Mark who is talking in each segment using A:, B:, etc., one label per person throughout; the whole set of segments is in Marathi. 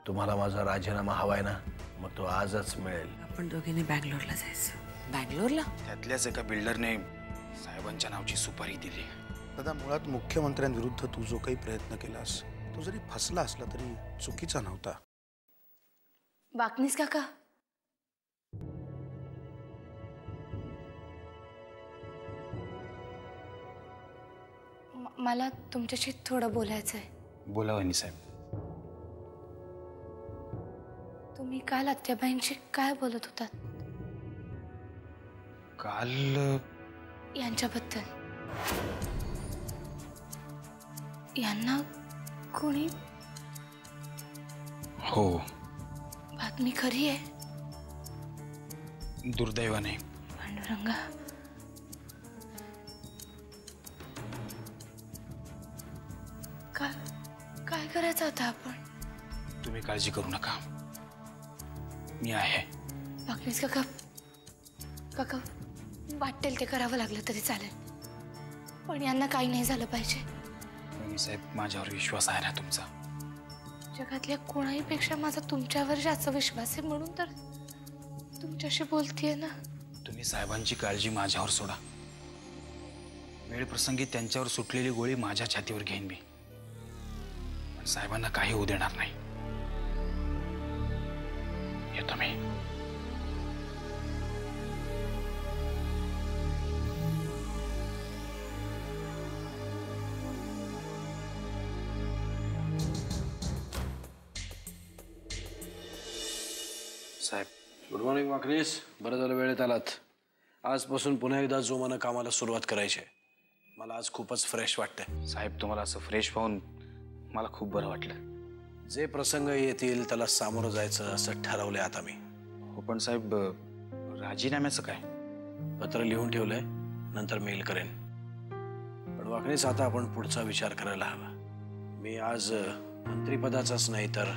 A: तुम्हाला माझा राजीनामा हवाय ना, मग तो आजच मिळेल.
B: आपण दोघींनी बँगलोरला जायचं. बँगलोरला?
C: त्यातल्याच एका बिल्डरने साहेबांच्या नावची सुपारी दिली.
D: दादा, मुळात मुख्यमंत्र्यांविरुद्ध तू जो काही प्रयत्न केलास तो जरी फसला असला तरी चुकीचा नव्हता.
E: वाकनीस काका, मला तुमच्याशी थोडं बोलायचं आहे.
C: बोला वहिनी साहेब.
E: तुम्ही काल आत्याबाईंशी काय बोलत होतात?
C: काल
E: यांच्याबद्दल. यांना कोणी?
C: हो,
E: बातमी खरी आहे?
C: दुर्दैवाने.
E: पांडुरंगा, काय करायचं आता आपण?
C: तुम्ही काळजी करू नका, मी आहे.
E: वाकनीस काका, काका वाटेल ते करावं लागलं तरी चालेल, पण यांना काही नाही झालं पाहिजे.
C: वहिनी साहेब, माझ्यावर विश्वास आहे ना तुमचा?
E: जगातल्या कोणाहीपेक्षा माझा तुमच्यावर जास्त विश्वास आहे, म्हणून तर तुमच्याशी बोलतेय ना.
C: तुम्ही साहेबांची काळजी माझ्यावर सोडा. वेळ प्रसंगी त्यांच्यावर सुटलेली गोळी माझ्या छातीवर घेईन मी, पण साहेबांना काही होऊ देणार नाही. येतो मी. साहेब,
A: गुड मॉर्निंग वाकनीस. बरं झालं वेळेत आलात. आजपासून पुन्हा एकदा जोमानं कामाला सुरुवात करायची आहे. मला आज खूपच फ्रेश वाटतंय.
C: साहेब, तुम्हाला असं फ्रेश पाहून मला खूप बरं वाटलं.
A: जे प्रसंग येतील त्याला सामोरं जायचं असं ठरवलंय आता मी.
C: हो, पण साहेब राजीनाम्याचं काय?
A: पत्र लिहून ठेवलंय, नंतर मेल करेन. पण वाकनीस, आता आपण पुढचा विचार करायला हवा. मी आज मंत्रिपदाचाच नाही तर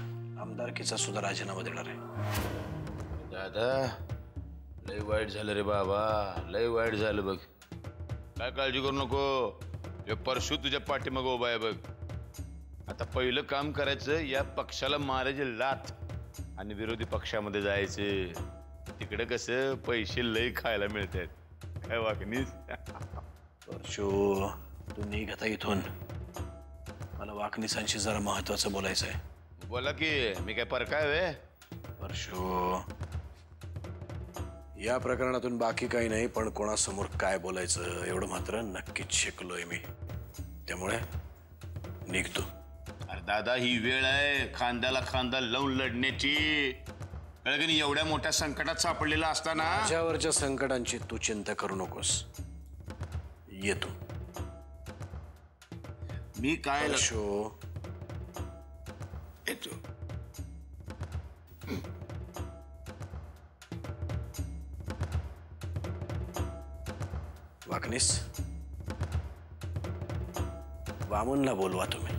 A: आमदारकीचा सुद्धा राजीनामा देणार आहे.
F: दादा, लय वाईट झालं रे बाबा, लय वाईट झालं बघ. काय काळजी करू नको, हे परशु तुझ्या पाठीमागं उभा आहे बघ. आता पहिलं काम करायचं, या पक्षाला मारायचे लाथ आणि विरोधी पक्षामध्ये जायचे. तिकडे कसं पैसे लय खायला मिळतात. काय वाकनीस?
A: परशु, तू निघ आता इथून. मला वाकनीसांशी जरा महत्वाचं बोलायचं आहे.
F: बोला की, मी काय परकाय वे?
A: परशु, या प्रकरणातून बाकी काही नाही, पण कोणासमोर काय बोलायचं एवढं मात्र नक्कीच शिकलोय मी. त्यामुळे निघतो.
F: अरे दादा, ही वेळ आहे खांद्याला खांदा लावून लढण्याची. कळलं की एवढ्या मोठ्या संकटात सापडलेला असताना.
A: माझ्यावरच्या संकटांची तू चिंता करू नकोस. येतो
F: मी. काय
A: परशु,
F: येतो.
A: वाकनीस, वामनला बोलवा तुम्ही.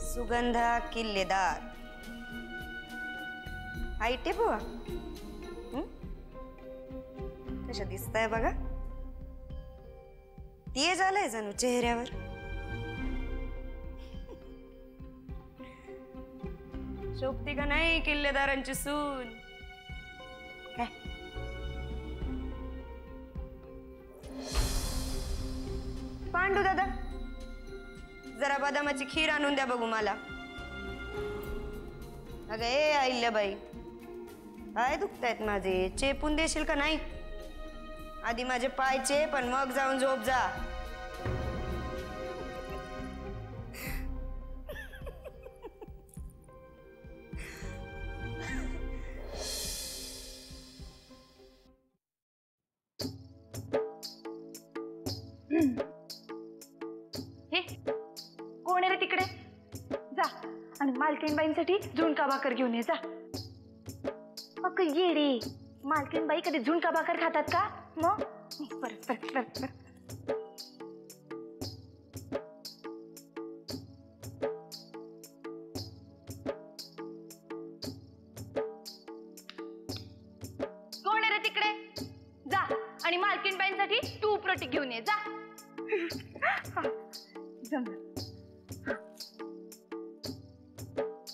G: सुगंधा किल्लेदार आयटे बुवा. कशा दिसताय बघा. तेज आलंय जणू चेहऱ्यावर. शोभती का नाही किल्लेदारांची सून? काय पांडू दादा, जरा बदामाची खीर आणून द्या बघू मला. अगं ए अहिल्याबाई, पाय दुखतायत माझे, चेपून देशील का नाही? आधी माझे पाय चेप पण मग जाऊन झोप जा.
E: हे कोण आहे रे तिकडे? जा आणि मालकीणबाईंसाठी झुणका भाकर घेऊन ये जा. अगं येडे, मालकीणबाई कधी झुणका भाकर खातात का? मग परत. कोण आहे रे तिकडे? जा आणि मालकीणबाईंसाठी तूप रोटी घेऊन ये जा.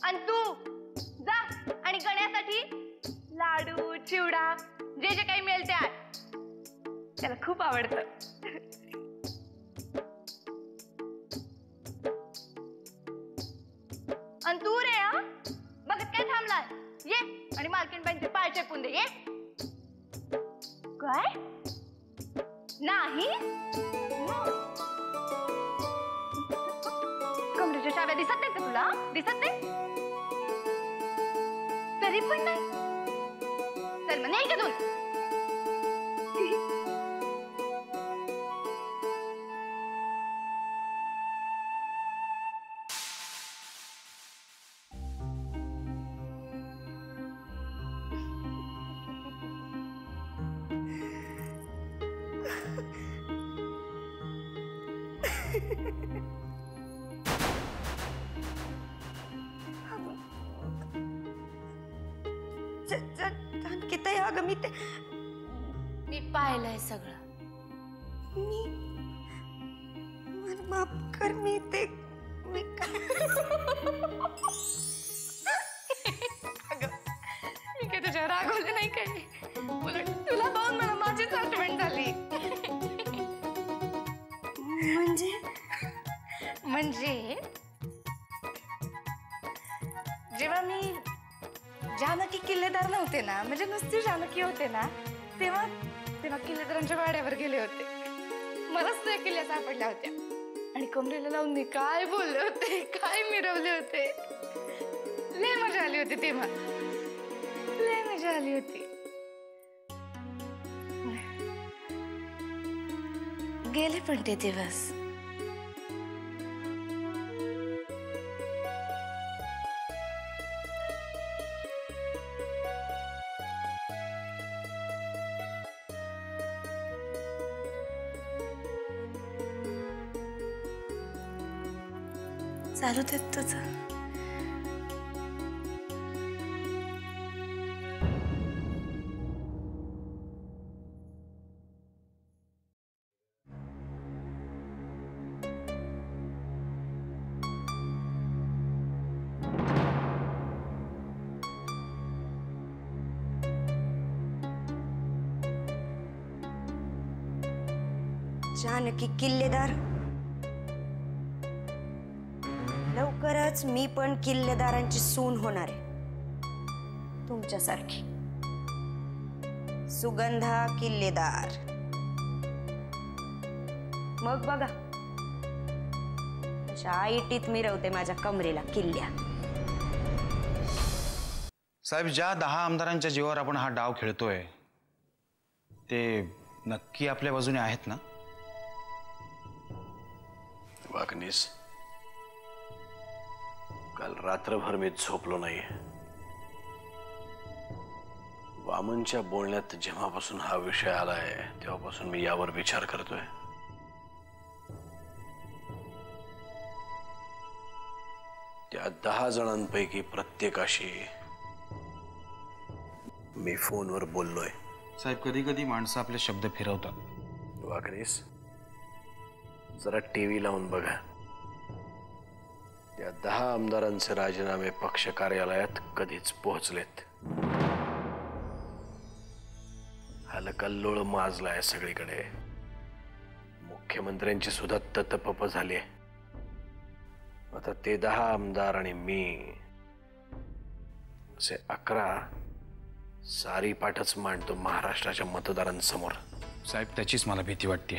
E: आणि तू जा आणि गण्यासाठी लाडू चिवडा जे जे काही मिळेल ते आण. त्याला खूप आवडतं. आणि तू रे बघत काय थांबलाय? ये आणि मालकीणबाईंचे पाय चेपून दे. ये. काय नाही? कमरेच्या चाव्या दिसत नाही का तुला? दिसत नाही तरी पण नाही. चल मग नाही का दोन.
G: जानकीताई अगं
E: मी पाहिलंय सगळं.
G: मला माफ कर. मी
E: काय तुझ्या रागवलं नाही काही. उलट तुला पाहून मला माझीच आठवण झाली. म्हणजे जेव्हा मी जानकी किल्लेदार नव्हते ना, म्हणजे नुसती जानकी होते ना, तेव्हा किल्लेदारांच्या वाड्यावर गेले होते. मलाच त्या किल्ल्या सापडल्या होत्या आणि कमरेला लावून मी काय बोलले होते, काय मिरवले होते. लय मजा आली होती तेव्हा. लय मजा आली होती. गेले पण ते दिवस. चालू देत तुझं.
G: जानकी किल्लेदार, लवकरच मी पण किल्लेदारांची सून होणार आहे, तुमच्यासारखी. सुगंधा किल्लेदार. मग बघा अशा आईटीत मिरवते माझ्या कमरेला किल्ल्या.
C: साहेब, ज्या 10 आमदारांच्या जीवावर आपण हा डाव खेळतोय ते नक्की आपल्या बाजूने आहेत ना?
A: वाकनीस, काल रात्रभर मी झोपलो नाही. वामनच्या बोलण्यात जेव्हापासून हा विषय आलाय तेव्हापासून मी यावर विचार करतोय. त्या 10 जणांपैकी प्रत्येकाशी मी फोनवर बोललोय.
C: साहेब, कधी कधी माणसं आपले शब्द फिरवतात.
A: वाकनीस, जरा टीव्ही लावून बघा. त्या 10 आमदारांचे राजीनामे पक्ष कार्यालयात कधीच पोहोचलेत. हलकल्लोळ माजलाय सगळीकडे. मुख्यमंत्र्यांची सुद्धा ततपप झाली. आता ते 10 आमदार आणि मी असे 11 सारी पाठच मांडतो महाराष्ट्राच्या मतदारांसमोर.
C: साहेब, त्याचीच मला भीती वाटते.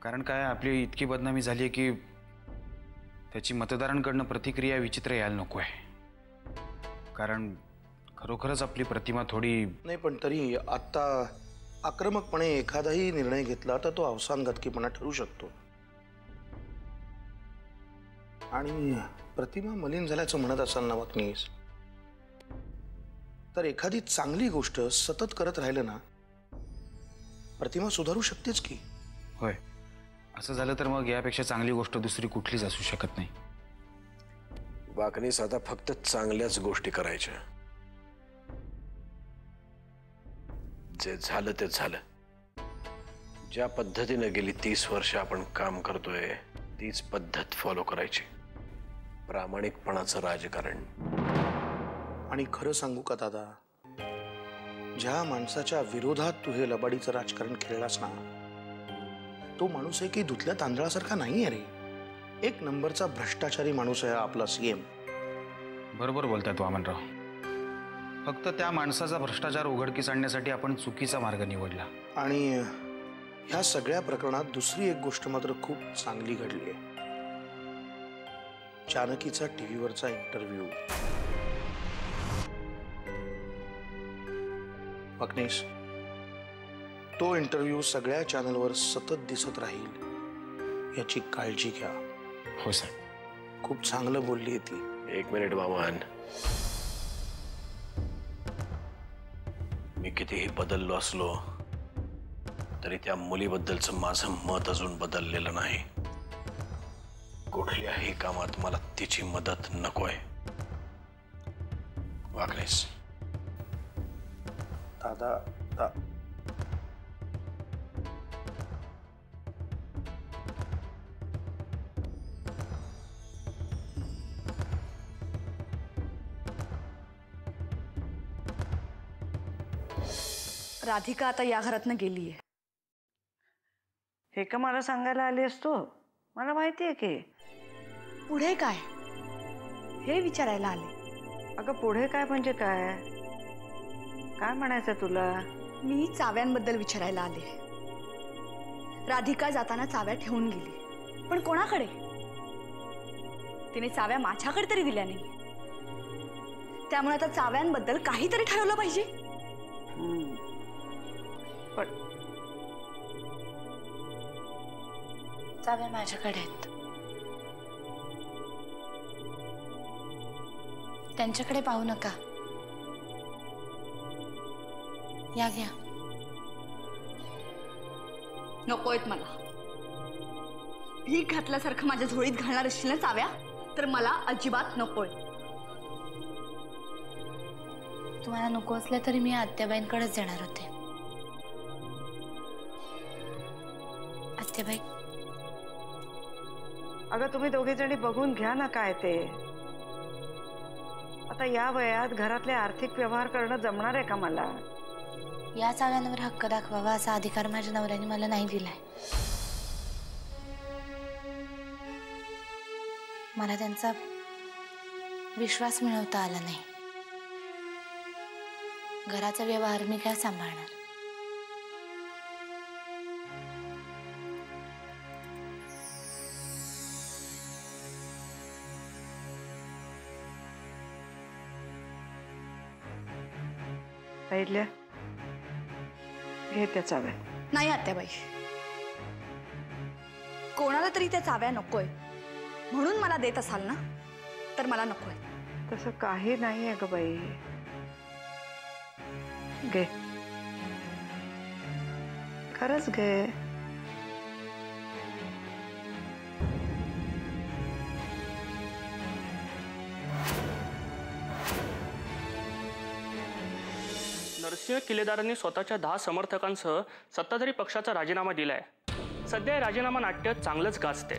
C: कारण काय, आपली इतकी बदनामी झाली आहे की त्याची मतदारांकडनं प्रतिक्रिया विचित्र यायला नको आहे. कारण खरोखरच आपली प्रतिमा थोडी.
D: नाही, पण तरी आता आक्रमकपणे एखादाही निर्णय घेतला तर तो अवसानगतकीपणा ठरू शकतो. आणि प्रतिमा मलिन झाल्याचं म्हणत असाल ना वाकनीस, तर एखादी चांगली गोष्ट सतत करत राहिलं ना प्रतिमा सुधारू शकतेच की.
C: होय, असं झालं तर मग यापेक्षा चांगली गोष्ट दुसरी कुठलीच असू शकत नाही.
A: वाकनीस आता फक्त चांगल्याच गोष्टी करायच्या. जे झालं ते झालं. ज्या पद्धतीने गेली 30 वर्ष आपण काम करतोय तीच पद्धत फॉलो करायची. प्रामाणिकपणाचं राजकारण.
D: आणि खरं सांगू का दादा, ज्या माणसाच्या विरोधात तू हे लबाडीचं राजकारण खेळलास ना, तो माणूस आहे की धुतल्या तांदळासारखा नाही आहे रे. एक नंबरचा भ्रष्टाचारी माणूस आहे आपला सीएम.
C: बरोबर बोलताय तू वामनराव. फक्त त्या माणसाचा भ्रष्टाचार उघडकीस आणण्यासाठी आपण चुकीचा मार्ग निवडला.
D: आणि ह्या सगळ्या प्रकरणात दुसरी एक गोष्ट मात्र खूप चांगली घडली आहे. जानकीचा टीव्हीवरचा इंटरव्ह्यू. वाकनीस, तो इंटरव्ह्यू सगळ्या चॅनलवर सतत दिसत राहील याची काळजी घ्या.
C: हो साहेब.
D: खूप चांगलं बोलली आहे ती.
A: 1 मिनिट मामान. मी कितीही बदललो असलो तरी त्या मुलीबद्दलचं माझं मत अजून बदललेलं नाही. कुठल्याही कामात मला तिची मदत नकोय. वाकनीस.
D: दादा
H: राधिका आता या घरातनं गेलीये.
I: हे का मला सांगायला आली असतो? मला माहिती आहे की.
H: पुढे काय हे विचारायला आले.
I: अगं पुढे काय म्हणजे काय? काय म्हणायचं तुला?
H: मी चाव्यांबद्दल विचारायला आले. राधिका जाताना चाव्या ठेवून गेली, पण कोणाकडे? तिने चाव्या माझ्याकडे तरी दिल्या नाही. त्यामुळे आता चाव्यांबद्दल काहीतरी ठरवलं पाहिजे.
I: पण
E: चाव्या माझ्याकडे आहेत. त्यांच्याकडे पाहू नका. या घ्या.
H: नकोयत मला. भीक घातल्यासारखं माझ्या झोळीत घालणार असशील ना चाव्या, तर मला अजिबात नकोय.
E: तुम्हाला नको असल्या तरी मी आत्याबाईंकडेच जाणार होते. आत्याबाई.
I: अगं तुम्ही दोघे जणी बघून घ्या ना काय ते. आता या वयात घरातले आर्थिक व्यवहार करणं जमणार आहे का मला?
E: या चाव्यांवर हक्क दाखवावा असा अधिकार माझ्या नवऱ्याने मला नाही दिलाय. मला त्यांचा विश्वास मिळवता आला नाही. घराचा व्यवहार मी काय सांभाळणार?
I: पाहिल्या घे त्या चाव्या.
H: नाही आत्याबाई, कोणाला तरी त्या चाव्या नकोय म्हणून मला देत असाल ना, तर मला नकोय.
I: तसं काही नाही आहे ग बाई. घे, खरंच घे.
J: नरसिंह किल्लेदारांनी स्वतःच्या 10 समर्थकांसह सत्ताधारी पक्षाचा राजीनामा दिलाय. सध्या हे राजीनामा नाट्य चांगलंच गाजते,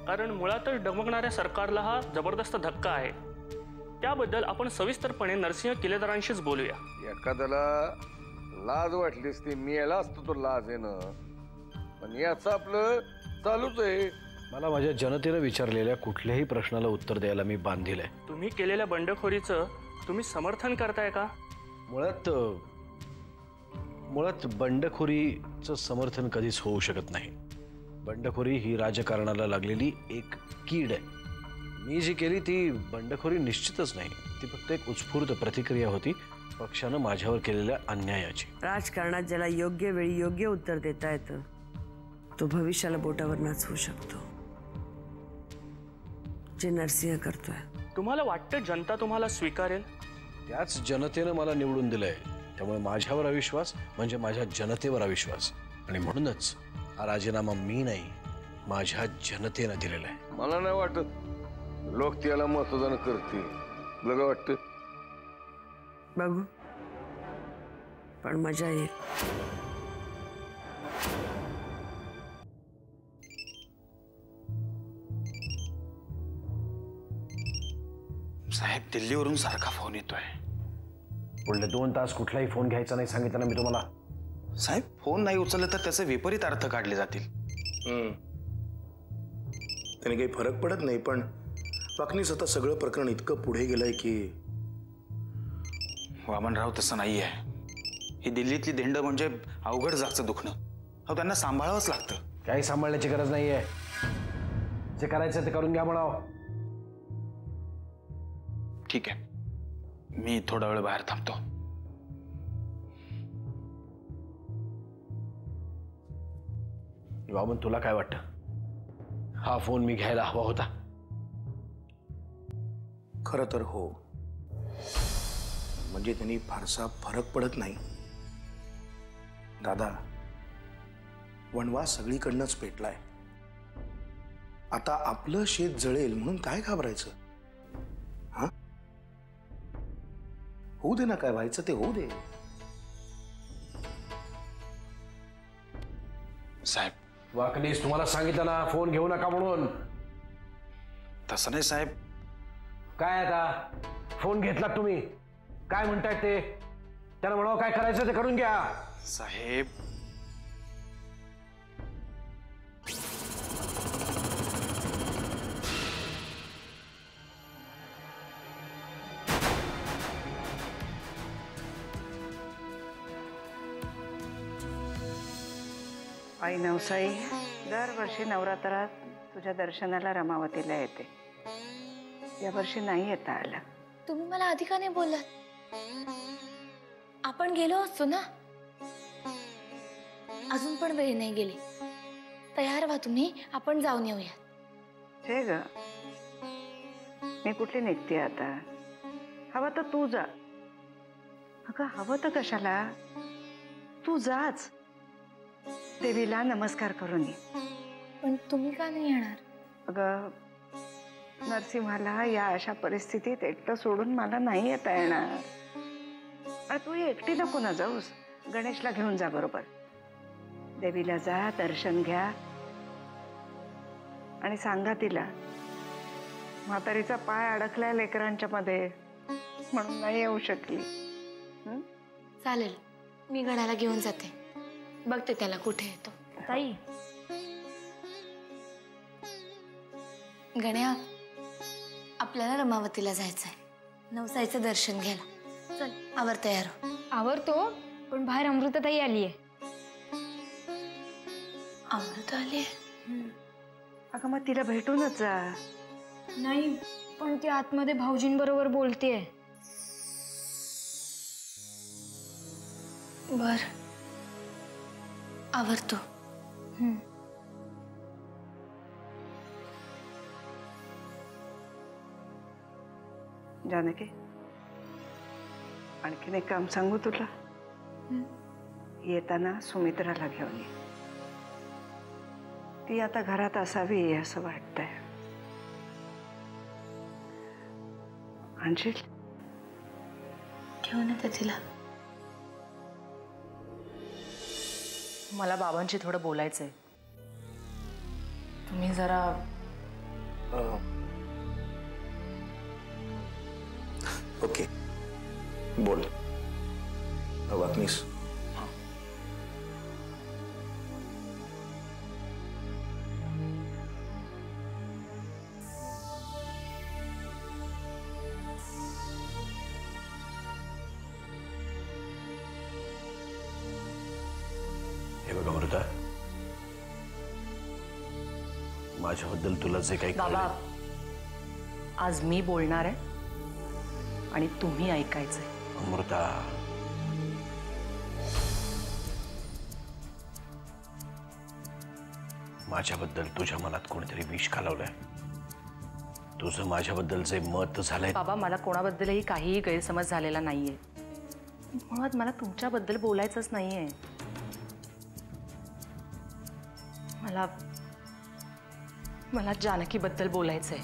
J: कारण मुळातच डगमगणाऱ्या सरकारला हा जबरदस्त धक्का आहे. त्याबद्दल आपण सविस्तरपणे नरसिंह किल्लेदारांशीच बोलूया.
F: एखाद्याला लाज वाटलीस ती मी याला असतो तो लाज येणं, पण याचं आपलं चालूच आहे.
A: मला माझ्या जनतेनं विचारलेल्या कुठल्याही प्रश्नाला उत्तर द्यायला मी बांधील आहे.
J: तुम्ही केलेल्या बंडखोरीचं तुम्ही समर्थन करताय का?
A: मुळात बंडखोरीचं समर्थन कधीच होऊ शकत नाही. बंडखोरी ही राजकारणाला लागलेली एक कीड आहे. मी जी केली ती बंडखोरी निश्चितच नाही. ती फक्त एक उत्स्फूर्त प्रतिक्रिया होती पक्षानं माझ्यावर केलेल्या अन्यायाची.
K: राजकारणात ज्याला योग्य वेळी योग्य उत्तर देता येतं तो भविष्याला बोटावर नाचवू शकतो. जे नरसिंह करतोय.
J: तुम्हाला वाटतं जनता तुम्हाला स्वीकारेल?
A: त्याच जनतेनं मला निवडून दिलंय, त्यामुळे माझ्यावर अविश्वास म्हणजे माझ्या जनतेवर अविश्वास. आणि म्हणूनच हा राजीनामा मी नाही, माझ्या जनतेनं दिलेला आहे.
L: मला नाही वाटत लोक त्याला मतदान करतील. तुला काय वाटतं?
K: बघू, पण मजा येईल.
C: साहेब, दिल्लीवरून सारखा फोन येतोय.
A: पुढले 2 तास कुठलाही फोन घ्यायचा नाही सांगितलं ना मी तुम्हाला.
C: साहेब, फोन नाही उचलले तर त्याचे विपरीत अर्थ काढले जातील.
D: त्याने काही फरक पडत नाही, पण वाकणीस आता सगळं प्रकरण इतकं पुढे गेलंय की.
C: वामनराव, तसं नाही आहे. ही दिल्लीतली धिंड म्हणजे अवघड जागचं दुखणं. अहो, त्यांना सांभाळावंच लागतं.
A: काही सांभाळण्याची गरज नाहीये. जे करायचं ते करून घ्या म्हणावं.
C: ठीक आहे, मी थोडा वेळ बाहेर थांबतो.
A: वामन, तुला काय वाटतं? हा फोन मी घ्यायला हवा होता?
D: खरं तर हो. म्हणजे त्यांनी फारसा फरक पडत नाही. दादा, वनवास सगळीकडनंच पेटलाय. आता आपलं शेत जळेल म्हणून काय घाबरायचं? हा, होऊ दे ना, काय व्हायचं ते होऊ दे.
C: साहेब,
A: वाकणीस, तुम्हाला सांगितलं ना फोन घेऊ नका म्हणून.
C: तसं नाही साहेब.
A: काय आता फोन घेतला तुम्ही? काय म्हणतायत ते? त्यांना म्हणावं काय करायचं ते करून घ्या.
C: साहेब,
I: आई नवसाई दरवर्षी नवरात्रात तुझ्या दर्शनाला रमावतीला येते. यावर्षी नाही येता आलं.
E: तुम्ही मला आधी का नाही बोललात? आपण गेलो असतो ना. अजून पण वेळ नाही गेली. तयार व्हा तुम्ही, आपण जाऊन येऊया.
I: हे ग, मी कुठली निघते आता? हवं तर तू जा. अगं, हवं तर कशाला, तू जाच. देवीला नमस्कार करून ये.
E: पण तुम्ही का नाही येणार?
I: अगं, नरसिंहाला या अशा परिस्थितीत एकटं सोडून मला नाही येता येणार. आणि तू एकटी नको ना जाऊस. गणेशला घेऊन जा बरोबर. देवीला जा, दर्शन घ्या आणि सांगा तिला म्हातारीचा पाय अडकलाय लेकरांच्या मध्ये म्हणून नाही येऊ शकली.
E: चालेल, मी गण्याला घेऊन जाते. बघते त्याला कुठे येतो. ताई, गण्या, आपल्याला रमावतीला जायचंय. नवसाईचं दर्शन घ्यायला. चल, आवर तयार हो.
M: आवरतो, पण बाहेर अमृताताई आलीये.
E: अमृता आलीये?
I: अगं, मग तिला भेटूनच जा.
M: नाही, पण ती आतमध्ये भाऊजींबरोबर बोलतेय.
E: बर, आवरतो.
I: जानकी, आणखीन एक काम सांगू तुला? येताना सुमित्राला घेऊन ये. ती आता घरात असावी असं वाटतंय. आणशील?
E: घेऊन येते तिला.
B: मला बाबांशी थोडं बोलायचंय. तुम्ही जरा.
D: ओके, बोल. वाकणीस,
A: हे बघ अमृता, माझ्याबद्दल तुला जे काही
B: बाबा, आज मी बोलणार आहे आणि तुम्ही ऐकायचंय.
A: अमृता, माझ्याबद्दल तुझ्या मनात कोणीतरी विष घालवलंय. तुझं माझ्याबद्दलचे मत झालंय.
B: बाबा, मला कोणाबद्दलही काहीही गैरसमज झालेला नाहीये. मुळात मला तुमच्याबद्दल बोलायचंच नाहीये. मला जानकीबद्दल बोलायचंय.